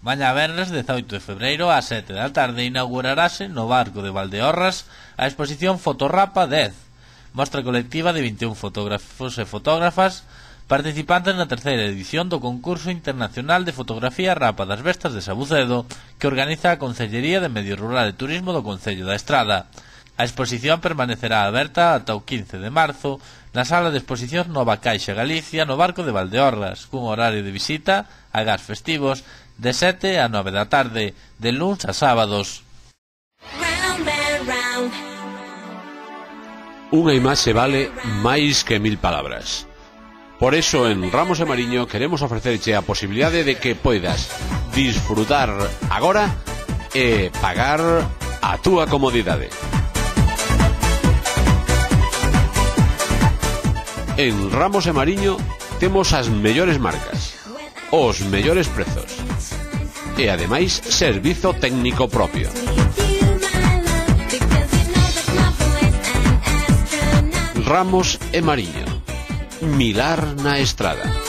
Mañá venres 18 de febreiro ás 7 da tarde inaugurarase no Barco de Valdeorras a exposición Fotorrapa 10, mostra colectiva de 21 fotógrafos e fotógrafas participantes na terceira edición do concurso internacional de fotografía Rapa das Vestas de Sabucedo que organiza a Concellería de Medio Rural e Turismo do Concello da Estrada. A exposición permanecerá aberta ata o 15 de marzo na sala de exposicións Nova Caixa Galicia no Barco de Valdeorras, cun horario de visita a gas festivos de 7 a 9 da tarde, de luns a sábados. Unha imaxe vale máis que 1000 palabras. Por eso en Ramos e Mariño queremos ofrecerche a posibilidade de que poidas disfrutar agora e pagar a túa comodidade. En Ramos e Mariño temos as mellores marcas, os mellores prezos e ademais servizo técnico propio. Ramos e Mariño, Milar na Estrada.